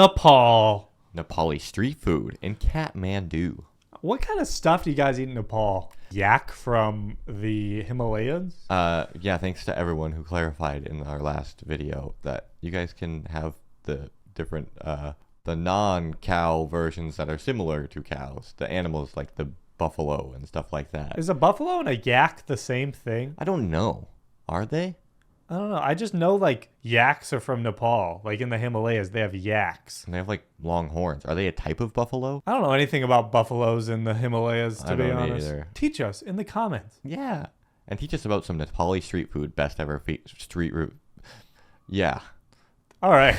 Nepal. Nepali street food in Kathmandu. What kind of stuff do you guys eat in Nepal? Yak from the Himalayas? Yeah, thanks to everyone who clarified in our last video that you guys can have the different, the non-cow versions that are similar to cows. The animals like the buffalo and stuff like that. Is a buffalo and a yak the same thing? I don't know. Are they? I don't know. I just know like yaks are from Nepal. Like in the Himalayas, they have yaks. And they have like long horns. Are they a type of buffalo? I don't know anything about buffaloes in the Himalayas, to I be don't honest. either. Teach us in the comments. Yeah. And teach us about some Nepali street food. Best ever street route. Yeah. All right.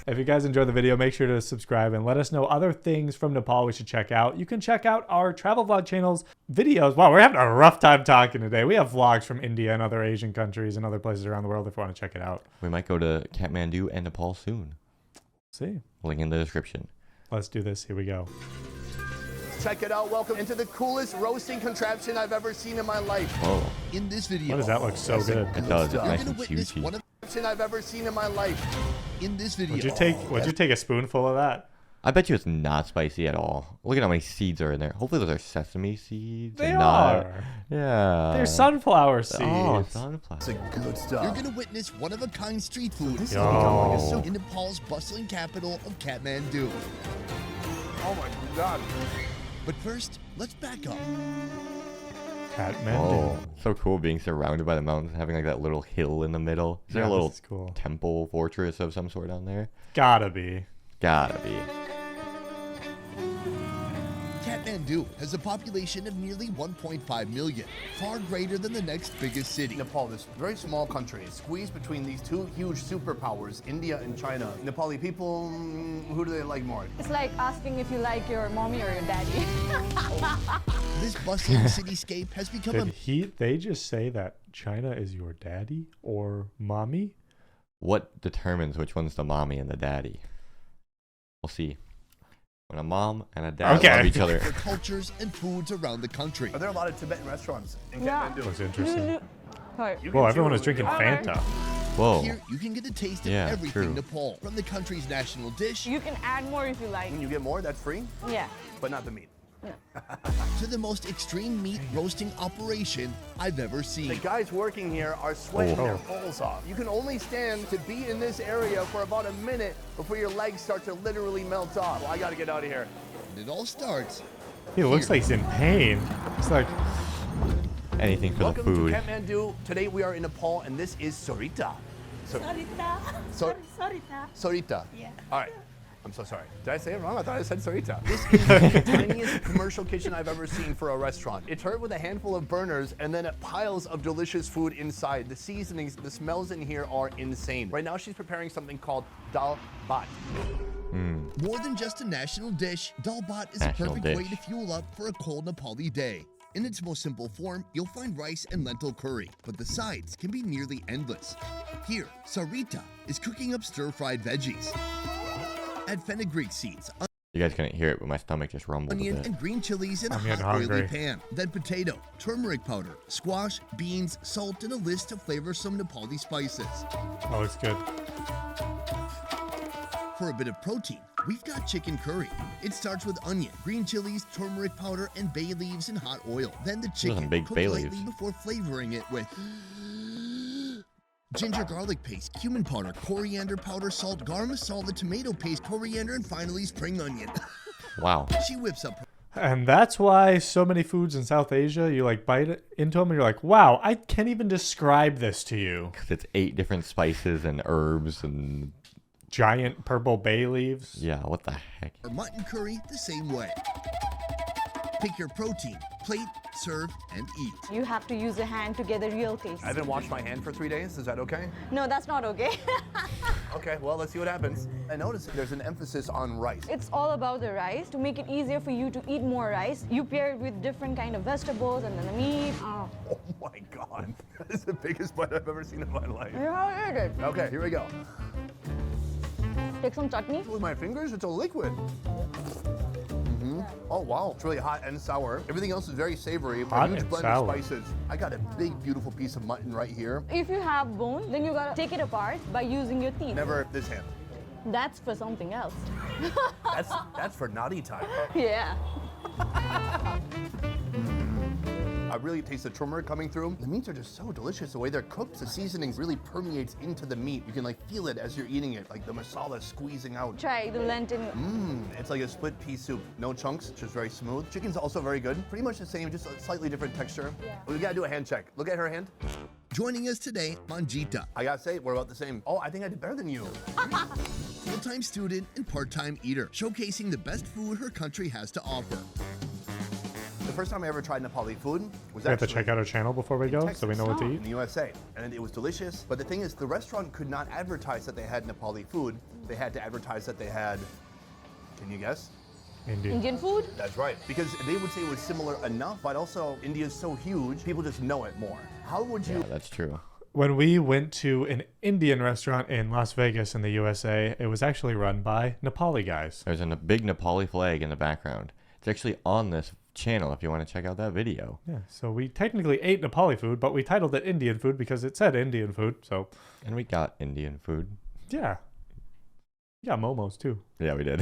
If you guys enjoyed the video, make sure to subscribe and let us know other things from Nepal we should check out. You can check out our travel vlog channel's videos. Wow, we're having a rough time talking today. We have vlogs from India and other Asian countries and other places around the world if you want to check it out. We might go to Kathmandu and Nepal soon. See? Link in the description. Let's do this. Here we go. Check it out. Welcome into the coolest roasting contraption I've ever seen in my life. Whoa. In this video, Why does that look so good? It does. It's you're nice gonna and witness juicy. one of I've ever seen in my life. in this video. Would you take a spoonful of that? I bet you it's not spicy at all. Look at how many seeds are in there. Hopefully those are sesame seeds. They and not- are. Yeah. They're sunflower seeds. Oh, sunflower. It's a good stuff. You're gonna witness one-of-a-kind street food Yo. in Nepal's bustling capital of Kathmandu. Oh my God. But first, let's back up. Kathmandu. Oh, so cool being surrounded by the mountains and having like that little hill in the middle. Is there Yeah, a little this is cool. temple fortress of some sort down there? Gotta be. Gotta be. Kathmandu has a population of nearly 1.5 million, far greater than the next biggest city. Nepal, this very small country, is squeezed between these two huge superpowers, India and China. Nepali people, who do they like more? It's like asking if you like your mommy or your daddy. This bustling cityscape has become Did they just say that China is your daddy or mommy? What determines which one's the mommy and the daddy? We'll see. When a mom and a dad Okay. love each other. for cultures and foods around the country. Are there a lot of Tibetan restaurants in Yeah. Kathmandu? Looks interesting. Sorry. You Whoa, can everyone choose. is drinking Fanta. Whoa. Here, you can get a taste of Yeah, everything true. Nepal, from the country's national dish You can add more if you like. When you get more, that's free, Yeah. but not the meat. to the most extreme meat roasting operation I've ever The seen. guys working here are sweating Oh. their balls off. You can only stand to be in this area for about a minute before your legs start to literally melt off. Well, I gotta get out of here. And it all starts He looks like he's in pain. It's like, Anything for Welcome the food. to Kathmandu. Today we are in Nepal, and this is Sarita. Sarita. So- Sarita. Sarita. Yeah. All right. I'm so sorry. Did I say it wrong? I thought I said Sarita. This is the tiniest commercial kitchen I've ever seen for a restaurant. It's served with a handful of burners and then piles of delicious food inside. The seasonings, the smells in here are insane. Right now she's preparing something called dal bhat. more than just a national dish. Dal bhat is National a perfect way dish. to fuel up for a cold Nepali day. In its most simple form, you'll find rice and lentil curry, but the sides can be nearly endless. Here, Sarita is cooking up stir-fried veggies. Add fenugreek seeds, You guys couldn't hear it, but my stomach just rumbled a onion, bit. and green chilies in a I'm getting hot, oily hungry. pan. Then potato, turmeric powder, squash, beans, salt, and a list of flavorsome Nepali spices. that looks good. For a bit of protein, we've got chicken curry. It starts with onion, green chilies, turmeric powder, and bay leaves in hot oil. Then the chicken big cooked bay lightly leaves. before flavoring it with ginger garlic paste, cumin powder, coriander powder, salt, garam masala, tomato paste, coriander, and finally spring onion. Wow. She whips up And that's why so many foods in South Asia, you like bite into them and you're like, wow, I can't even describe this to you. 'Cause it's 8 different spices and herbs and Giant purple bay leaves. yeah, what the heck? her mutton curry the same way. Pick your protein, plate, serve, and eat. You have to use a hand to get the real taste. I haven't washed my hand for 3 days. Is that okay? No, that's not okay. Okay, well, let's see what happens. I noticed there's an emphasis on rice. It's all about the rice. To make it easier for you to eat more rice, you pair it with different kind of vegetables and then the meat. Oh. Oh my God. That is the biggest bite I've ever seen in my life. You have to eat it. Okay, here we go. Take some chutney. With my fingers, it's a liquid. Oh wow, it's really hot and sour. Everything else is very savory. Hot a huge and blend sour. of spices. I got a big, beautiful piece of mutton right here. If you have bone, then you gotta take it apart by using your teeth. Never this hand. That's for something else. That's for naughty time. Yeah. I really taste the turmeric coming through. The meats are just so delicious. The way they're cooked, the seasonings really permeates into the meat. You can like feel it as you're eating it, like the masala squeezing out. Try the lentil. It's like a split pea soup. No chunks, just very smooth. Chicken's also very good. Pretty much the same, just a slightly different texture. Yeah. We gotta do a hand check. Look at her hand. Joining us today, Manjita, I gotta say, we're about the same. Oh, I think I did better than you. full-time student and part-time eater, showcasing the best food her country has to offer. The first time I ever tried Nepali food was We have to actually check out our channel before we in go, Texas, so we know what to in eat. the USA, and it was delicious. But the thing is, the restaurant could not advertise that they had Nepali food. They had to advertise that they had. Can you guess? Indian food? That's right. Because they would say it was similar enough, but also India's so huge, people just know it more. How would you? Yeah, that's true. When we went to an Indian restaurant in Las Vegas in the USA, it was actually run by Nepali guys. There's a big Nepali flag in the background. It's actually on this channel if you want to check out that video. Yeah, so we technically ate Nepali food, but we titled it Indian food because it said Indian food. So And we got Indian food. yeah, momos too. Yeah, we did.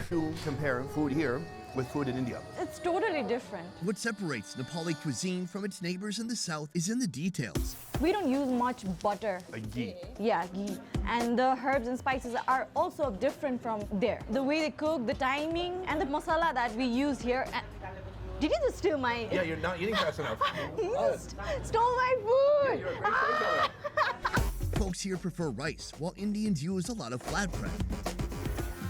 To compare food here with food in India? It's totally different. What separates Nepali cuisine from its neighbors in the south is in the details. We don't use much butter. A ghee. Yeah, ghee. And the herbs and spices are also different from there. The way they cook, the timing, and the masala that we use here. Did you just steal my... Yeah, you're not eating fast enough. You just stole my food! You're a great storyteller. Folks here prefer rice, while Indians use a lot of flatbread.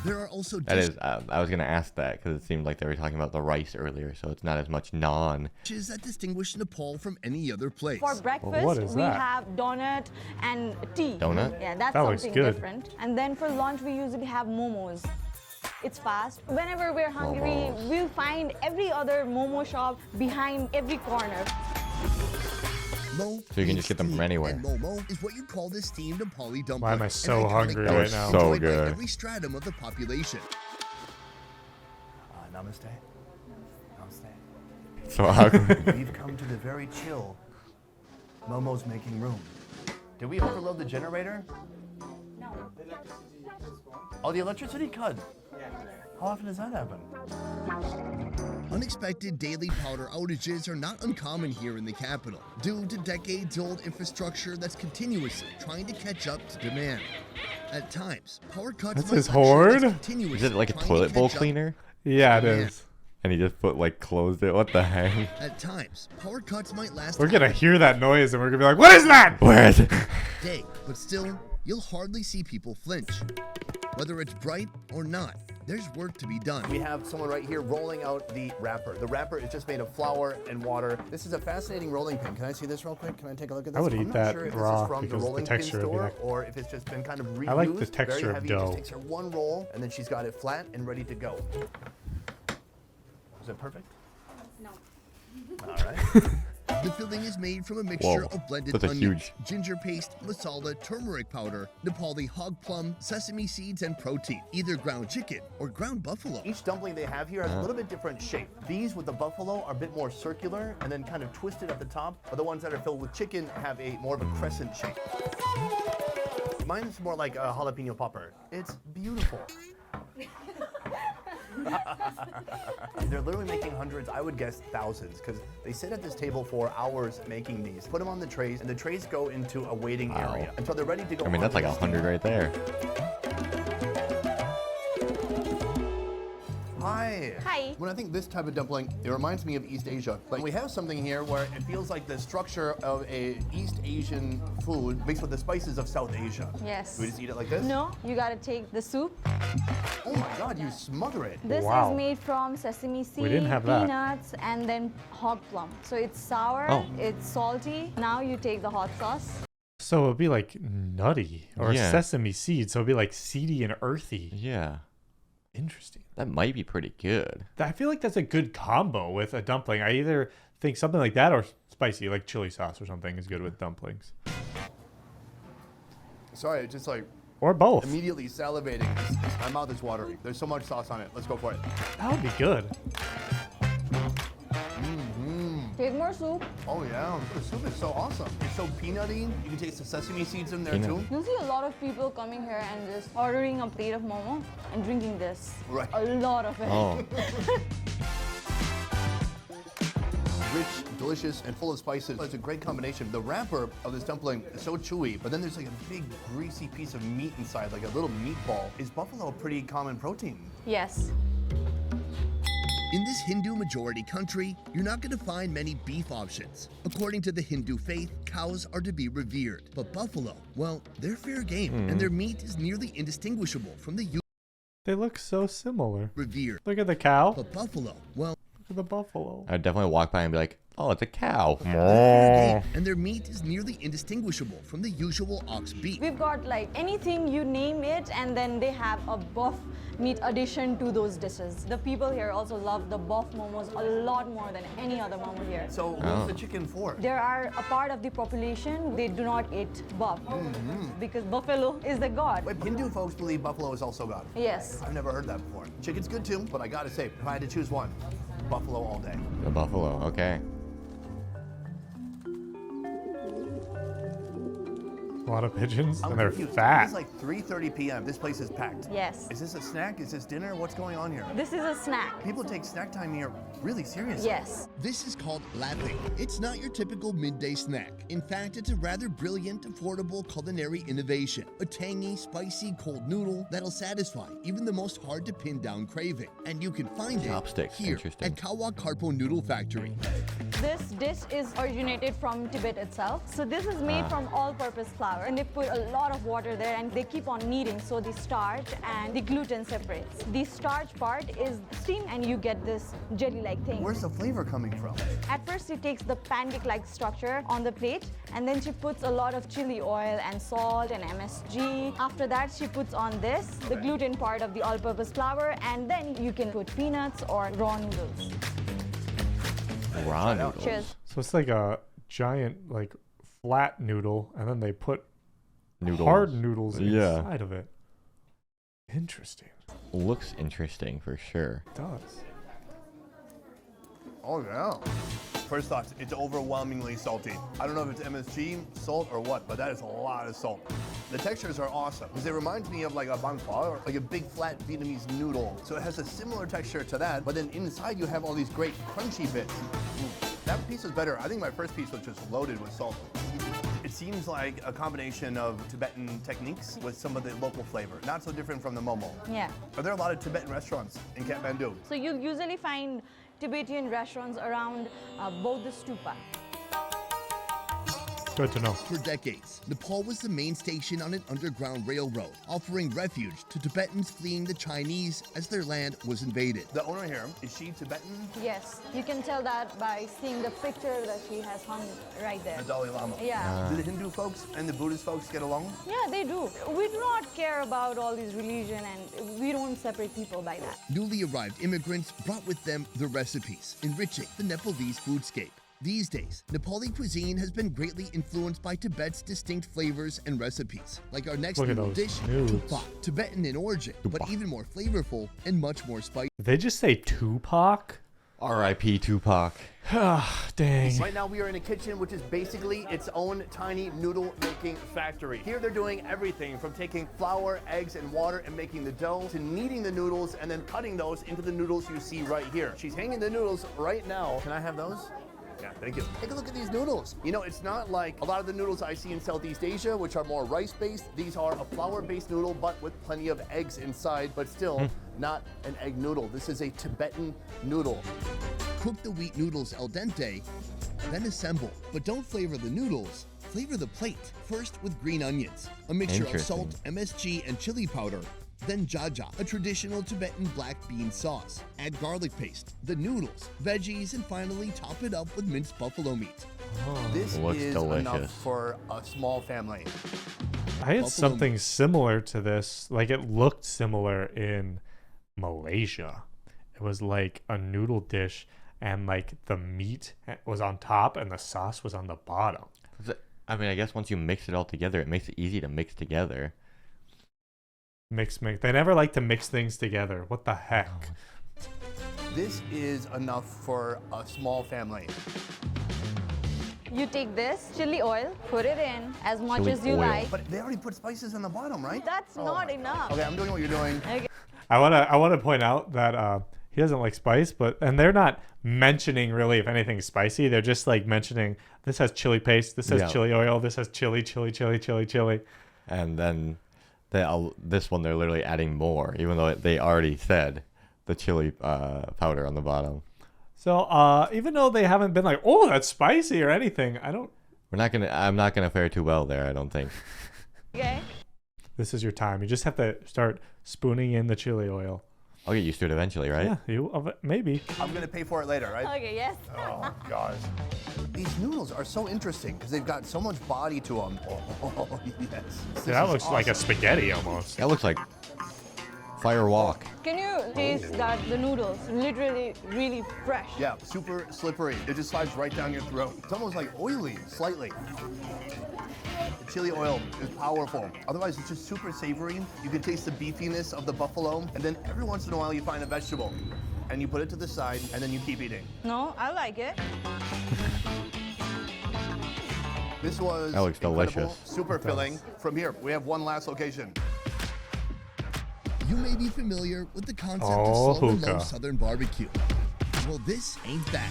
There are also That is, I was going to ask that because it seemed like they were talking about the rice earlier, so it's not as much naan. dishes that distinguish Nepal from any other place. For breakfast, what is we that? have donut and tea. Donut? Yeah, that's That looks something good. different. And then for lunch, we usually have momos. It's fast. Whenever we're hungry, Momos. we'll find every other momo shop behind every corner. Mo So you can means just get them from steam, anywhere. And momo is what you call this steamed Nepali dumpling. Why am I an so iconic hungry dish right now? So enjoyed by good. every stratum of the population. Namaste. Namaste. So hungry. We've come to the very chill. Momo's making room. Did we overload the generator? No. Oh, the electricity cut. How often does that happen? Unexpected daily power outages are not uncommon here in the capital, due to decades-old infrastructure that's continuously trying to catch up to demand. At times, power cuts That's might his let sure that's horde? continuously Is it like a trying to toilet bowl catch up. cleaner? Yeah, it Yeah. is. And he just closed it. What the heck? At times, power cuts might last We're gonna hours, hear that noise and we're gonna be like, what is that? Where is it? day, but still, you'll hardly see people flinch. Whether it's bright or not, there's work to be done. We have someone right here rolling out the wrapper. The wrapper is just made of flour and water. This is a fascinating rolling pin. Can I see this real quick? Can I take a look at this? I would I'm eat not that sure if raw this is from the because the rolling texture pin would be store like- or if it's just been kind of reused. I like the texture Very of heavy. dough. It just takes her one roll and then she's got it flat and ready to go. Is it perfect? No. All right. The filling is made from a mixture Whoa, of blended that's a onions, huge- ginger paste, masala, turmeric powder, Nepali hog plum, sesame seeds, and protein, either ground chicken or ground buffalo. Each dumpling they have here has a little bit different shape. These with the buffalo are a bit more circular and then kind of twisted at the top, but the ones that are filled with chicken have a more of a crescent shape. Mine's more like a jalapeno popper. It's beautiful. They're literally making hundreds, I would guess thousands, because they sit at this table for hours making these. Put them on the trays, and the trays go into a waiting Wow. area until they're ready to go. I mean, that's like onto the 100 right there. Hi. Hi. When I think this type of dumpling, it reminds me of East Asia. Like we have something here where it feels like the structure of a East Asian food mixed with the spices of South Asia. Yes. Do we just eat it like this? No, you gotta take the soup. Oh my God, you smother it. This Wow. is made from sesame seed, didn't have that. peanuts, and then hog plum. So it's sour, Oh. it's salty. Now you take the hot sauce. So it'd be like nutty or Yeah. sesame seed. So it'd be like seedy and earthy. Yeah. Interesting. That might be pretty good. I feel like that's a good combo with a dumpling. I either think something like that or spicy, like chili sauce or something, is good with dumplings. Sorry, just like Or both. immediately salivating. My mouth is watering. There's so much sauce on it. Let's go for it. That would be good. Take more soup. Oh yeah, the soup is so awesome. It's so peanutty. You can taste the sesame seeds in there Peanut. too. You'll see a lot of people coming here and just ordering a plate of momo and drinking this. Right. A lot of it. Oh, Rich, delicious, and full of spices. It's a great combination. The wrapper of this dumpling is so chewy, but then there's like a big greasy piece of meat inside, like a little meatball. Is buffalo a pretty common protein? Yes. In this Hindu majority country, you're not going to find many beef options. According to the Hindu faith, cows are to be revered. But buffalo, well, they're fair game, and their meat is nearly indistinguishable from the They look so similar. revered. Look at the cow. But buffalo, well, Look at the buffalo. I'd definitely walk by and be like, oh, it's a cow. they're fair game, and their meat is nearly indistinguishable from the usual ox beef. We've got like anything you name it, and then they have a buff meat addition to those dishes. The people here also love the buff momos a lot more than any other momo here. So what's the chicken for? There are a part of the population, they do not eat buff because buffalo is the god. Wait, Hindu folks believe buffalo is also God. Yes. I've never heard that before. Chicken's good too, but I gotta say, if I had to choose one, buffalo all day. The buffalo, okay. A lot of pigeons, I'm and they're confused. fat. It's like 3:30 p.m. This place is packed. Yes. Is this a snack? Is this dinner? What's going on here? This is a snack. People take snack time here really seriously. Yes. This is called latte. It's not your typical midday snack. In fact, it's a rather brilliant, affordable culinary innovation. A tangy, spicy cold noodle that'll satisfy even the most hard to pin down craving. And you can find Chopsticks, it here interesting. at Kawa Karpo Noodle Factory. This dish is originated from Tibet itself. So this is made from all-purpose flour, and they put a lot of water there, and they keep on kneading, so the starch and the gluten separates. The starch part is steamed, and you get this jelly-like thing. Where's the flavor coming from? At first, she takes the pancake-like structure on the plate, and then she puts a lot of chili oil and salt and MSG. After that, she puts on this, the gluten part of the all-purpose flour, and then you can put peanuts or raw noodles. Raw noodles. Cheers. So it's like a giant, like, flat noodle, and then they put Noodles. hard noodles Yeah. inside of it. Interesting. Looks interesting for sure. It does. Oh yeah. First thoughts, it's overwhelmingly salty. I don't know if it's MSG, salt, or what, but that is a lot of salt. The textures are awesome because it reminds me of like a bang pho, or like a big flat Vietnamese noodle. So it has a similar texture to that, but then inside you have all these great crunchy bits. That piece is better. I think my first piece was just loaded with salt. It seems like a combination of Tibetan techniques with some of the local flavor. Not so different from the momo. Yeah. Are there a lot of Tibetan restaurants in Kathmandu? So you'll usually find Tibetan restaurants around both the stupa. Good to know. For decades, Nepal was the main station on an underground railroad, offering refuge to Tibetans fleeing the Chinese as their land was invaded. The owner here, is she Tibetan? Yes, you can tell that by seeing the picture that she has hung right there. The Dalai Lama. Yeah. Do the Hindu folks and the Buddhist folks get along? Yeah, they do. We do not care about all these religion, and we don't separate people by that. Newly arrived immigrants brought with them the recipes, enriching the Nepalese foodscape. These days, Nepali cuisine has been greatly influenced by Tibet's distinct flavors and recipes. Like our next Look at noodle those dish, nudes. tupak, Tibetan in origin, but even more flavorful and much more spicy. Did they just say Tupac? R.I.P. Tupac. Ah, dang. Right now we are in a kitchen which is basically its own tiny noodle making factory. Here they're doing everything from taking flour, eggs, and water and making the dough to kneading the noodles and then cutting those into the noodles you see right here. She's hanging the noodles right now. Can I have those? Yeah, thank you. Take a look at these noodles. You know, it's not like a lot of the noodles I see in Southeast Asia, which are more rice-based. These are a flour-based noodle, but with plenty of eggs inside, but still not an egg noodle. This is a Tibetan noodle. Cook the wheat noodles al dente, then assemble. But don't flavor the noodles, flavor the plate. First with green onions, a mixture of salt, MSG, and chili powder. Then jaja, a traditional Tibetan black bean sauce. Add garlic paste, the noodles, veggies, and finally top it up with minced buffalo meat. This Looks is delicious. enough for a small family. I had Buffalo something meat. similar to this. Like, it looked similar in Malaysia. It was like a noodle dish, and like the meat was on top and the sauce was on the bottom. I mean, I guess once you mix it all together, it makes it easy to mix together. Mix. They never like to mix things together. What the heck? This is enough for a small family. You take this chili oil, put it in as much Chili as you oil. like. But they already put spices on the bottom, right? That's not enough. Okay, I'm doing what you're doing. Okay. I wanna point out that he doesn't like spice, and they're not mentioning really if anything's spicy. They're just like mentioning this has chili paste, this has Yeah. chili oil, this has chili. And then this one they're literally adding more, even though they already said the chili powder on the bottom. So even though they haven't been like, oh, that's spicy or anything, I'm I'm not gonna fare too well there, I don't think. Okay. This is your time. You just have to start spooning in the chili oil. I'll get used to it eventually, right? Yeah, maybe. I'm gonna pay for it later, right? Okay, yes. Oh gosh. These noodles are so interesting because they've got so much body to them. Oh yes. This That is looks like a awesome. spaghetti almost. That looks like fire walk. Can you taste that the noodles literally really fresh? Yeah, super slippery. It just slides right down your throat. It's almost like oily, slightly. The chili oil is powerful. Otherwise, it's just super savory. You can taste the beefiness of the buffalo, and then every once in a while you find a vegetable, and you put it to the side, and then you keep eating. No, I like it. This was That looks incredible, delicious. super filling. From here, we have one last location. You may be familiar with the concept Oh, of slow and low hookah. southern barbecue. Well, this ain't that.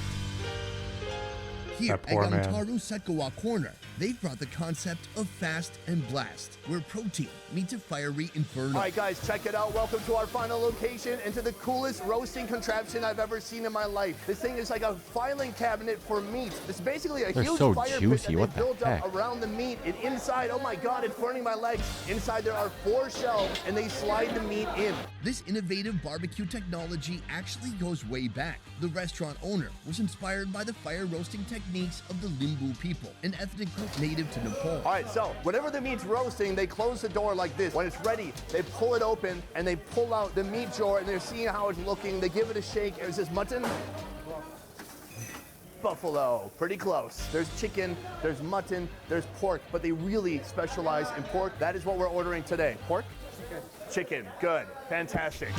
Here That at poor man. Gantaru Setkawa Corner, they've brought the concept of fast and blast, where protein meets a fiery inferno. All right, guys, check it out. Welcome to our final location and to the coolest roasting contraption I've ever seen in my life. This thing is like a filing cabinet for meat. It's basically a They're huge so fire juicy. pit that What they the built heck? up around the meat. And inside, oh my God, it's burning my legs. Inside there are 4 shelves, and they slide the meat in. This innovative barbecue technology actually goes way back. The restaurant owner was inspired by the fire roasting techniques of the Limbu people, an ethnic group native to Nepal. All right, so whenever the meat's roasting, they close the door like this. When it's ready, they pull it open and they pull out the meat jar and they're seeing how it's looking. They give it a shake. Is this mutton? Buffalo, pretty close. There's chicken, there's mutton, there's pork, but they really specialize in pork. That is what we're ordering today. Pork? Chicken, good, fantastic.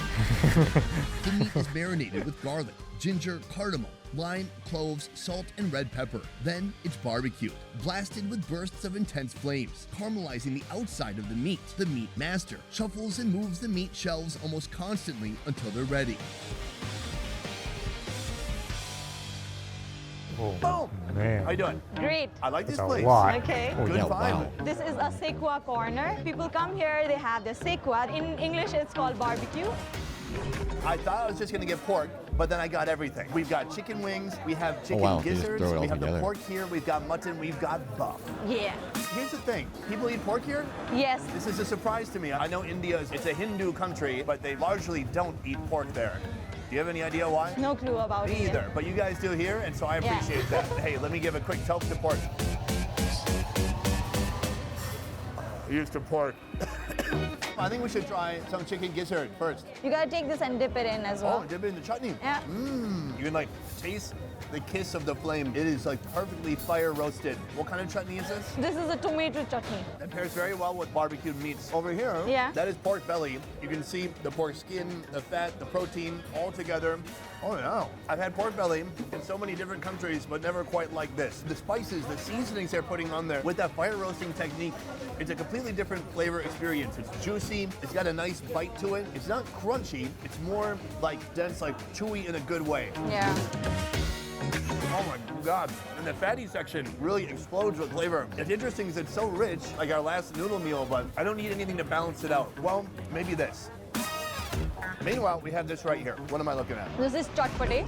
The meat is marinated with garlic, ginger, cardamom, lime, cloves, salt, and red pepper. Then it's barbecued, blasted with bursts of intense flames, caramelizing the outside of the meat. The meat master shuffles and moves the meat shelves almost constantly until they're ready. Oh, Boom! man. How you doing? Great. I like this That's a place. lot. Okay. Oh, Good yeah, vibe. wow. This is a sekwa corner. People come here, they have their sekwa. In English, it's called barbecue. I thought I was just gonna get pork, but then I got everything. We've got chicken wings, we have chicken wow, you just gizzards, throw it all we have together. the pork here, we've got mutton, we've got buff. Yeah. Here's the thing, people eat pork here? Yes. This is a surprise to me. I know it's a Hindu country, but they largely don't eat pork there. Do you have any idea why? No clue about it. Me either, but you guys do here, and so I Yeah. appreciate that. Hey, let me give a quick toast to pork. Here's to pork. I think we should try some chicken gizzard first. You gotta take this and dip it in as Oh, well. dip it in the chutney. Yeah. You can like taste the kiss of the flame. It is like perfectly fire roasted. What kind of chutney is this? This is a tomato chutney. That pairs very well with barbecued meats. Over here, Yeah. that is pork belly. You can see the pork skin, the fat, the protein all together. Oh yeah. I've had pork belly in so many different countries, but never quite like this. The spices, the seasonings they're putting on there with that fire roasting technique, it's a completely different flavor experience. It's juicy, it's got a nice bite to it. It's not crunchy, it's more like dense, like chewy in a good way. Yeah. Oh my God. And the fatty section really explodes with flavor. It's interesting because it's so rich, like our last noodle meal, but I don't need anything to balance it out. Well, maybe this. Meanwhile, we have this right here. What am I looking at? This is chutpate.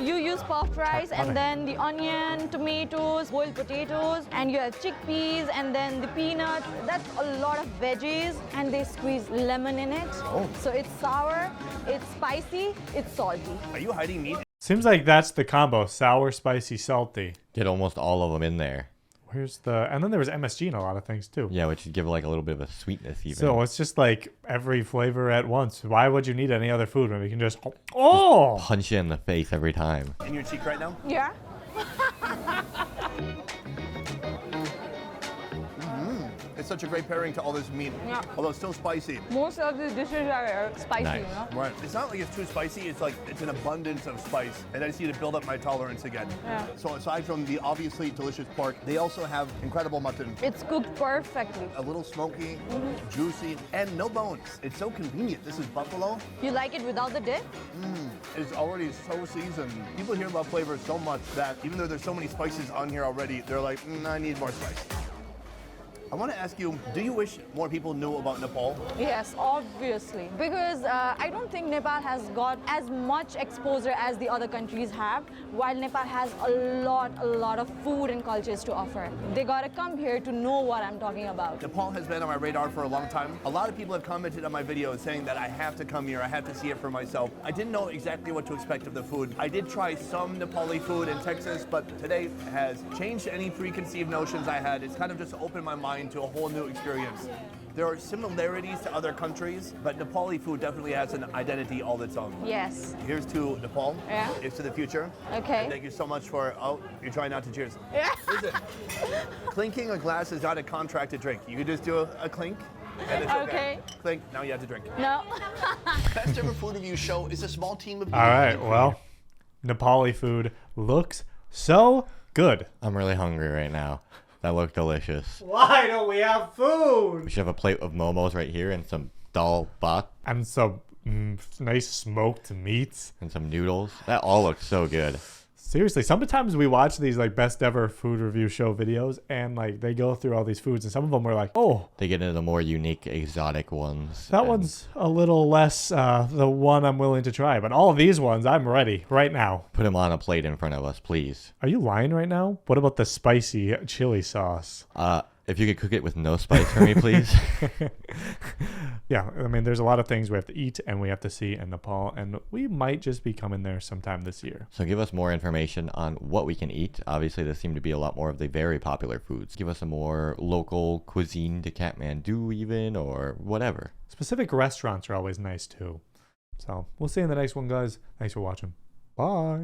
You use puffed rice Chutpate. and then the onion, tomatoes, boiled potatoes, and you have chickpeas and then the peanuts. That's a lot of veggies, and they squeeze lemon in it. Oh. So it's sour, it's spicy, it's salty. Are you hiding meat? Seems like that's the combo: sour, spicy, salty. Get almost all of them in there. Where's the? And then there was MSG in a lot of things too. Yeah, which would give it like a little bit of a sweetness even. So it's just like every flavor at once. Why would you need any other food when we can just oh? Punch you in the face every time. In your cheek right now? Yeah. It's It's such a great pairing to all this meat. Yeah. Although it's still spicy. Most of the dishes are spicy, Nice. you know? Right. It's not like it's too spicy. It's like it's an abundance of spice, and I just need to build up my tolerance again. Yeah. So aside from the obviously delicious pork, they also have incredible mutton. It's cooked perfectly. A little smoky, juicy, and no bones. It's so convenient. This is buffalo. You like it without the dip? It's already so seasoned. People here love flavor so much that even though there's so many spices on here already, they're like, I need more spice. I want to ask you, do you wish more people knew about Nepal? Yes, obviously. Because I don't think Nepal has got as much exposure as the other countries have, while Nepal has a lot of food and cultures to offer. They gotta come here to know what I'm talking about. Nepal has been on my radar for a long time. A lot of people have commented on my videos saying that I have to come here, I have to see it for myself. I didn't know exactly what to expect of the food. I did try some Nepali food in Texas, but today has changed any preconceived notions I had. It's kind of just opened my mind to a whole new experience. There are similarities to other countries, but Nepali food definitely has an identity all its own. Yes. Here's to Nepal. Yeah. Here's to the future. Okay. And thank you so much for, you're trying not to cheers. Yeah. Listen, clinking a glass is not a contracted drink. You can just do a clink, and it's Okay. Clink, now you have to drink. No. Best Ever Food Review Show is a small team of All right, well, Nepali food looks so good. I'm really hungry right now. That looked delicious. Why don't we have food? We should have a plate of momos right here and some dal bhat And some nice smoked meats. and some noodles. That all looks so good. Seriously, sometimes we watch these like best ever food review show videos and like they go through all these foods and some of them were like, oh, They get into the more unique, exotic ones. that and one's a little less the one I'm willing to try. But all of these ones, I'm ready right now. Put them on a plate in front of us, please. Are you lying right now? What about the spicy chili sauce? If you could cook it with no spice for me, please. Yeah, I mean, there's a lot of things we have to eat and we have to see in Nepal, and we might just be coming there sometime this year. So give us more information on what we can eat. Obviously, there seem to be a lot more of the very popular foods. Give us a more local cuisine to Kathmandu even, or whatever. Specific restaurants are always nice too. So we'll see you in the next one, guys. Thanks for watching. Bye.